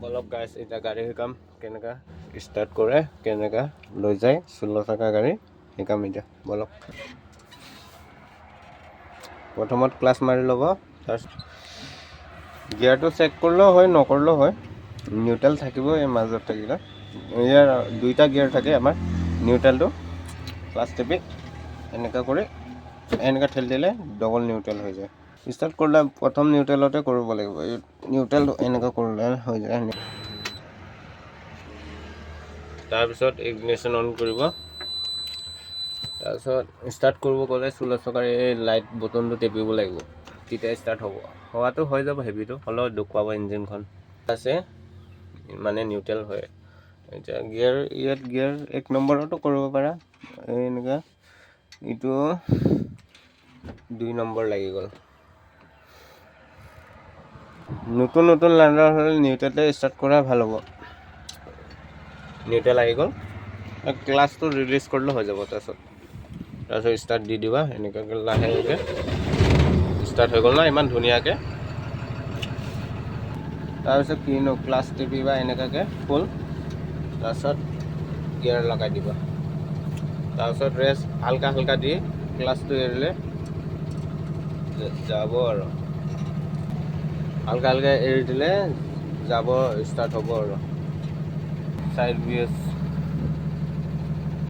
অলপ গাইছ এতিয়া গাড়ী শিকাম কেনেকা ষ্টাৰ্ট কৰে কেনেকা লৈ যায় 16 চকা গাড়ী শিকাম এতিয়া বলক প্ৰথমত ক্লাছ মাৰি ল'ব ফাৰ্ষ্ট গিয়াৰটো চেক কৰিলেও হয় নকৰিলেও হয় নিউট্ৰেল থাকিব এই মাজত থাকিলে ইয়াৰ দুইটা গিয়াৰ থাকে আমাৰ নিউট্ৰেলটো ক্লাছ টিপি এনেকা কৰি এনেকা ঠেলি দিলে ডবল নিউট্ৰেল হৈ যায় ষ্টাৰ্ট কৰিলে প্ৰথম নিউট্ৰেলতে কৰিব লাগিব এই নিউট্ৰেলটো এনেকা কৰিলে হৈ যায় তাৰপিছত ইগনিশ্যন অন কৰিব তাৰপিছত ষ্টাৰ্ট কৰিব গ'লে 16 চকাৰ এই লাইট বটনটো টিপিব লাগিব তেতিয়া ষ্টাৰ্ট হ'ব হোৱাটো হৈ যাব হেভিটো হ'লেও দুখ পাব ইঞ্জিনখন আছে মানে নিউট্ৰেল হয় এতিয়া গিয়াৰ ইয়াত গিয়াৰ 1 নম্বৰতো কৰিব পাৰা এনেকা ইটো 2 নম্বৰ লাগি গ'ল নতুন লাৰ্নাৰ হ'লে নিউট্ৰেলতে ষ্টাৰ্ট কৰা ভাল হ'ব নিউট্ৰেল আহি গ'ল ক্লাছটো ৰিলিজ কৰিলে হৈ যাব তাৰপিছত ষ্টাৰ্ট দি দিবা এনেকৈ লাহেকৈ ষ্টাৰ্ট হৈ গ'ল না ইমান ধুনীয়াকৈ তাৰপিছত কিনো ক্লাছ টিপিবা এনেকুৱাকৈ ফুল তাৰপিছত গিয়াৰ লগাই দিবা তাৰপিছত ৰেষ্ট হালকা দি ক্লাছটো এৰিলে যাব আৰু হালকা এৰি দিলে যাব ষ্টাৰ্ট হ'ব আৰু সাইড ভিউজ